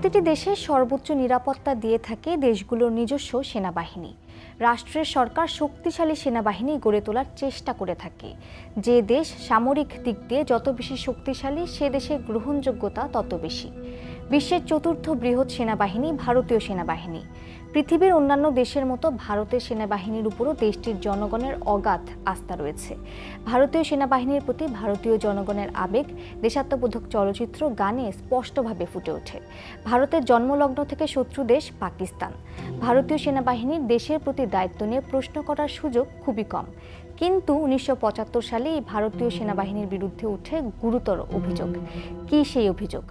প্রতিটি দেশের সর্বোচ্চ নিরাপত্তা দিয়ে থাকে দেশগুলোর নিজস্ব সেনাবাহিনী। রাষ্ট্রের সরকার শক্তিশালী সেনাবাহিনী গড়ে তোলার চেষ্টা করে থাকে। যে দেশ সামরিক দিক দিয়ে যত বেশি শক্তিশালী, সে দেশের গ্রহণযোগ্যতা তত বেশি। বিশ্বের চতুর্থ বৃহৎ সেনাবাহিনী ভারতীয় সেনাবাহিনী। পৃথিবীর অন্যান্য দেশের মতো ভারতের সেনাবাহিনীর উপরও দেশটির জনগণের অগাধ আস্থা রয়েছে। ভারতীয় সেনাবাহিনীর প্রতি ভারতীয় জনগণের আবেগ দেশাত্মবোধক চলচ্চিত্র, গানে স্পষ্টভাবে ফুটে ওঠে। ভারতের জন্মলগ্ন থেকে শত্রু দেশ পাকিস্তান। ভারতীয় সেনাবাহিনীর দেশের প্রতি দায়িত্ব নিয়ে প্রশ্ন করার সুযোগ খুবই কম। কিন্তু 1975 সালে এই ভারতীয় সেনাবাহিনীর বিরুদ্ধে উঠে গুরুতর অভিযোগ। কি সেই অভিযোগ?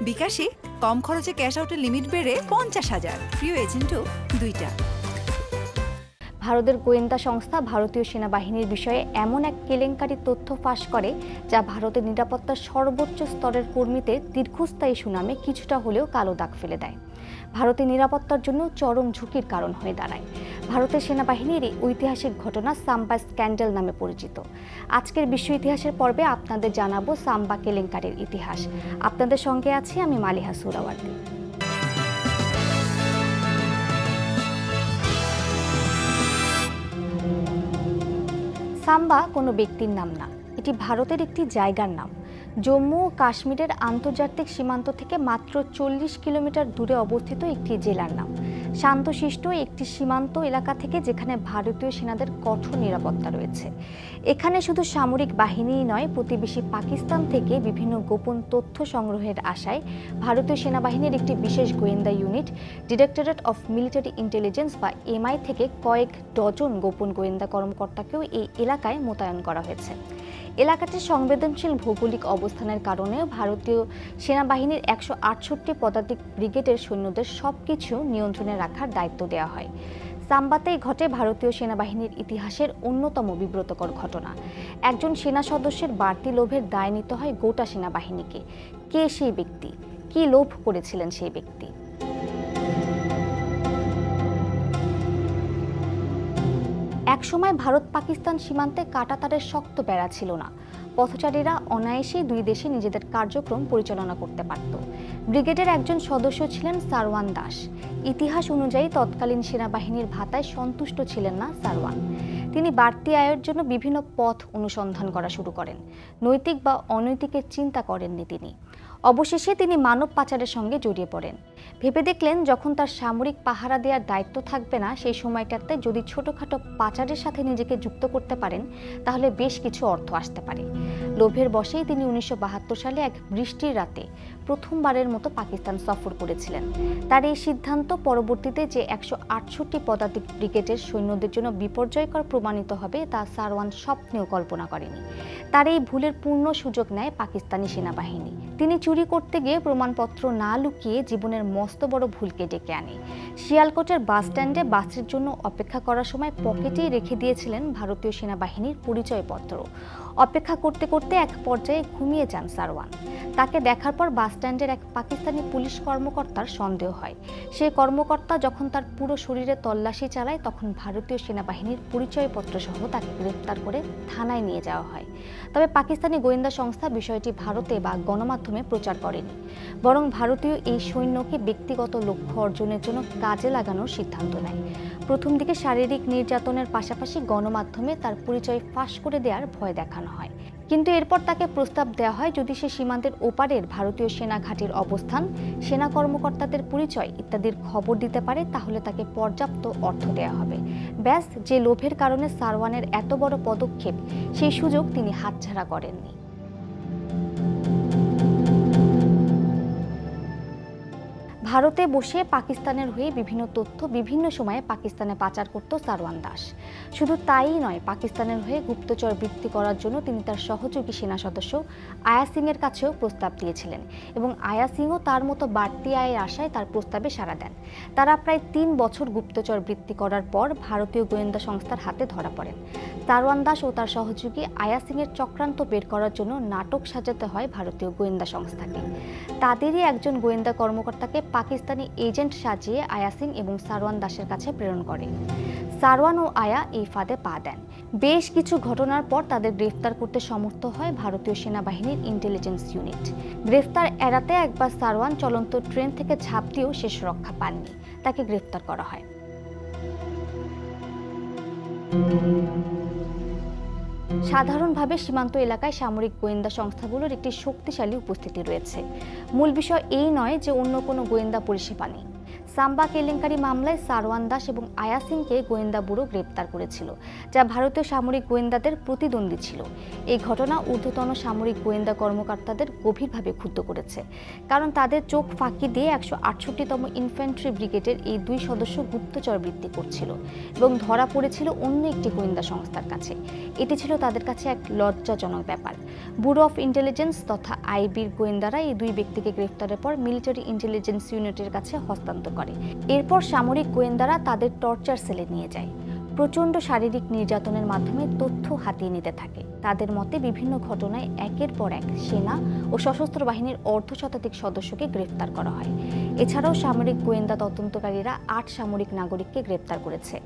বিকাশে কম খরচে ক্যাশ আউটের লিমিট বেড়ে 50,000, প্রিয় এজেন্টও 2টা। ভারতের গোয়েন্দা সংস্থা ভারতীয় সেনাবাহিনীর বিষয়ে এমন এক কেলেঙ্কারি তথ্য ফাঁস করে, যা ভারতের নিরাপত্তার সর্বোচ্চ স্তরের কর্মীদের দীর্ঘস্থায়ী সুনামে কিছুটা হলেও কালো দাগ ফেলে দেয়। ভারতের নিরাপত্তার জন্য চরম ঝুঁকির কারণ হয়ে দাঁড়ায়। ভারতের সেনাবাহিনীর এই ঐতিহাসিক ঘটনা সাম্বা স্ক্যান্ডাল নামে পরিচিত। আজকের বিশ্ব ইতিহাসের পর্বে আপনাদের জানাবো সাম্বা কেলেঙ্কারির ইতিহাস। আপনাদের সঙ্গে আছি আমি মালিহা সুরাওয়ার্দী। সাম্বা কোনো ব্যক্তির নাম না, এটি ভারতের একটি জায়গার নাম। জম্মু ও কাশ্মীরের আন্তর্জাতিক সীমান্ত থেকে মাত্র 40 কিলোমিটার দূরে অবস্থিত একটি জেলার নাম। শান্তশিষ্ট একটি সীমান্ত এলাকা থেকে, যেখানে ভারতীয় সেনাদের কঠোর নিরাপত্তা রয়েছে। এখানে শুধু সামরিক বাহিনীই নয়, প্রতিবেশী পাকিস্তান থেকে বিভিন্ন গোপন তথ্য সংগ্রহের আশায় ভারতীয় সেনাবাহিনীর একটি বিশেষ গোয়েন্দা unit, directorate of military intelligence বা এমআই থেকে কয়েক ডজন গোপন গোয়েন্দা কর্মকর্তাকেও এই এলাকায় মোতায়েন করা হয়েছে। এলাকাটির সংবেদনশীল ভৌগোলিক অবস্থানের কারণে ভারতীয় সেনাবাহিনীর 168 পদাতিক ব্রিগেডের সৈন্যদের সবকিছু নিয়ন্ত্রণে রাখার দায়িত্ব দেওয়া হয়। সাম্বাতেই ঘটে ভারতীয় সেনাবাহিনীর ইতিহাসের অন্যতম বিব্রতকর ঘটনা। একজন সেনা সদস্যের বাড়তি লোভের দায় নিতে হয় গোটা সেনাবাহিনীকে। কে সেই ব্যক্তি? কি লোভ করেছিলেন সেই ব্যক্তি? একসময় ভারত পাকিস্তান সীমান্তে কাঁটাতারের শক্ত বেড়া ছিল না। পথচারীরা অনায়াসেই দুই দেশে নিজেদের কার্যক্রম পরিচালনা করতে পারত। ব্রিগেডের একজন সদস্য ছিলেন সারওয়ান দাস। ইতিহাস অনুযায়ী তৎকালীন সেনাবাহিনীর ভাতায় সন্তুষ্ট ছিলেন না সারওয়ান। তিনি বাড়তি আয়ের জন্য বিভিন্ন পথ অনুসন্ধান করা শুরু করেন। নৈতিক বা অনৈতিকের চিন্তা করেননি তিনি। অবশেষে তিনি মানব পাচারের সঙ্গে জড়িয়ে পড়েন। ভেবে দেখলেন, যখন তার সামরিক পাহারা দেওয়ার দায়িত্ব থাকবে না, সেই সময়টাতে যদি ছোটখাটো পাচারের সাথে নিজেকে যুক্ত করতে পারেন, তাহলে বেশ কিছু অর্থ আসতে পারে। লোভের বশেই তিনি 1972 সালে এক বৃষ্টির রাতে প্রথমবারের মতো পাকিস্তান সফর করেছিলেন। তার এই সিদ্ধান্ত পরবর্তীতে যে 168 পদাতিক ব্রিগেডের সৈন্যদের জন্য বিপর্যয়কর প্রমাণিত হবে, তা সারওয়ান স্বপ্নেও কল্পনা করেনি। তার এই ভুলের পূর্ণ সুযোগ নেয় পাকিস্তানি সেনাবাহিনী। তিনি চুরি করতে গিয়ে প্রমাণপত্র না লুকিয়ে জীবনের মস্ত বড় ভুলকে ডেকে আনে। শিয়ালকোটের বাস স্ট্যান্ডে বাসের জন্য অপেক্ষা করার সময় পকেটেই রেখে দিয়েছিলেন ভারতীয় সেনাবাহিনীর পরিচয়পত্র। অপেক্ষা করতে করতে এক পর্যায়ে ঘুমিয়ে যান সারওয়ান। তাকে দেখার পর বাস স্ট্যান্ডের এক পাকিস্তানি পুলিশ কর্মকর্তার সন্দেহ হয়। সেই কর্মকর্তা যখন তার পুরো শরীরে তল্লাশি চালায়, তখন ভারতীয় সেনাবাহিনীর পরিচয়পত্র সহ তাকে গ্রেফতার করে থানায় নিয়ে যাওয়া হয়। তবে পাকিস্তানি গোয়েন্দা সংস্থা বিষয়টি ভারতে বা গণমাধ্যমে প্রচার করেনি, বরং ভারতীয় এই সৈন্যকে ব্যক্তিগত লক্ষ্য অর্জনের জন্য কাজে লাগানোর সিদ্ধান্ত নেয়। প্রথম দিকে শারীরিক নির্যাতনের পাশাপাশি গণমাধ্যমে তার পরিচয় ফাঁস করে দেওয়ার ভয় দেখানো হয়। কিন্তু এরপর তাকে প্রস্তাব দেওয়া হয়, যদি সে সীমান্তের ওপারের ভারতীয় সেনা ঘাঁটির অবস্থান, সেনা কর্মকর্তাদের পরিচয় ইত্যাদির খবর দিতে পারে, তাহলে তাকে পর্যাপ্ত অর্থ দেওয়া হবে। ব্যাস, যে লোভের কারণে সারওয়ানের এত বড় পদক্ষেপ, সেই সুযোগ তিনি হাতছাড়া করেননি। ভারতে বসে পাকিস্তানের হয়ে বিভিন্ন তথ্য বিভিন্ন সময়ে পাকিস্তানে পাচার করত সারওয়ান দাস। শুধু তাই নয়, পাকিস্তানের হয়ে গুপ্তচর বৃত্তি করার জন্য তিনি তার সহযোগী সেনা সদস্য আয়া সিংয়ের কাছেও প্রস্তাব দিয়েছিলেন, এবং আয়া সিংও তার মতো বাড়তি আয়ের আশায় তার প্রস্তাবে সাড়া দেন। তারা প্রায় 3 বছর গুপ্তচর বৃত্তি করার পর ভারতীয় গোয়েন্দা সংস্থার হাতে ধরা পড়েন। সারওয়ান দাস ও তার সহযোগী আয়া সিংয়ের চক্রান্ত বের করার জন্য নাটক সাজাতে হয় ভারতীয় গোয়েন্দা সংস্থাকে। তাদেরই একজন গোয়েন্দা কর্মকর্তাকে পাকিস্তানি এজেন্ট সাজিয়ে আয়া সিং এবং সারওয়ান দাসের কাছে প্রেরণ করে। সারওয়ান ও আয়া এই ফাঁদে পা দেন। বেশ কিছু ঘটনার পর তাদের গ্রেফতার করতে সমর্থ হয় ভারতীয় সেনাবাহিনীর ইন্টেলিজেন্স ইউনিট। গ্রেফতার এড়াতে একবার সারওয়ান চলন্ত ট্রেন থেকে ঝাঁপ দিয়েও শেষ রক্ষা পাননি, তাকে গ্রেফতার করা হয়। সাধারণভাবে সীমান্ত এলাকায় সামরিক গোয়েন্দা সংস্থাগুলোর একটি শক্তিশালী উপস্থিতি রয়েছে। মূল বিষয় এই নয় যে অন্য কোনো গোয়েন্দা পরিষেবা নেই। সাম্বা কেলেঙ্কারি মামলায় সারওয়ান দাস এবং আয়া সিংকে গোয়েন্দা ব্যুরো গ্রেপ্তার করেছিল, যা ভারতীয় সামরিক গোয়েন্দাদের প্রতিদ্বন্দ্বী ছিল। এই ঘটনা ঊর্ধ্বতন সামরিক গোয়েন্দা কর্মকর্তাদের গভীরভাবে ক্ষুব্ধ করেছে, কারণ তাদের চোখ ফাঁকি দিয়ে 168তম ইনফ্যান্ট্রি ব্রিগেডের এই 2 সদস্য গুপ্তচর বৃত্তি করছিল এবং ধরা পড়েছিল অন্য একটি গোয়েন্দা সংস্থার কাছে। এটি ছিল তাদের কাছে এক লজ্জাজনক ব্যাপার। ব্যুরো অফ ইন্টেলিজেন্স তথা আইবির গোয়েন্দারা এই 2 ব্যক্তিকে গ্রেফতারের পর মিলিটারি ইন্টেলিজেন্স ইউনিটের কাছে হস্তান্তর করে। এরপর সামরিক গোয়েন্দারা তাদের টর্চার সেলে নিয়ে যায়। প্রচণ্ড শারীরিক নির্যাতনের মাধ্যমে তথ্য হাতিয়ে নিতে থাকে। তাদের মতে বিভিন্ন ঘটনায় একের পর এক সেনা ও সশস্ত্র বাহিনীর অর্ধশতাধিক সদস্যকে গ্রেফতার করা হয়। এছাড়াও সামরিক গোয়েন্দা তদন্তকারীরা 8 সামরিক নাগরিককে গ্রেফতার করেছে।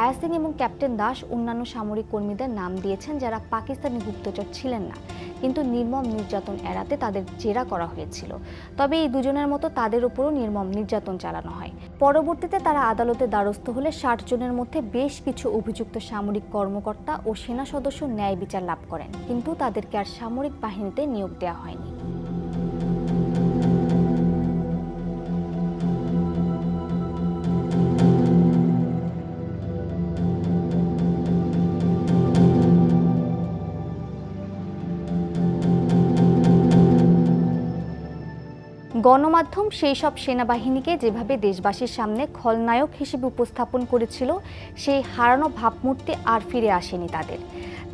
আয়া সিং এবং ক্যাপ্টেন দাস অন্যান্য সামরিক কর্মীদের নাম দিয়েছেন যারা পাকিস্তানি গুপ্তচর ছিলেন না, কিন্তু নির্মম নির্যাতন এড়াতে তাদের জেরা করা হয়েছিল। তবে এই দুজনের মতো তাদের উপরও নির্মম নির্যাতন চালানো হয়। পরবর্তীতে তারা আদালতে দ্বারস্থ হলে 60 জনের মধ্যে বেশ কিছু অভিযুক্ত সামরিক কর্মকর্তা ও সেনা সদস্য ন্যায় বিচার লাভ করেন, কিন্তু তাদেরকে আর সামরিক বাহিনীতে নিয়োগ দেওয়া হয়নি। গণমাধ্যম সেই সব সেনাবাহিনীকে যেভাবে দেশবাসীর সামনে খলনায়ক হিসেবে উপস্থাপন করেছিল, সেই হারানো ভাবমূর্তি আর ফিরে আসেনি তাদের।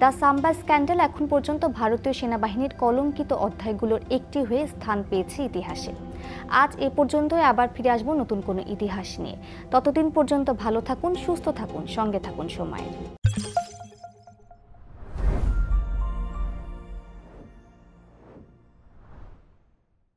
দ্য সাম্বা স্ক্যান্ডাল এখন পর্যন্ত ভারতীয় সেনাবাহিনীর কলঙ্কিত অধ্যায়গুলোর একটি হয়ে স্থান পেয়েছে ইতিহাসে। আজ এ পর্যন্তই, আবার ফিরে আসবো নতুন কোনো ইতিহাস নিয়ে। ততদিন পর্যন্ত ভালো থাকুন, সুস্থ থাকুন, সঙ্গে থাকুন সময়ের।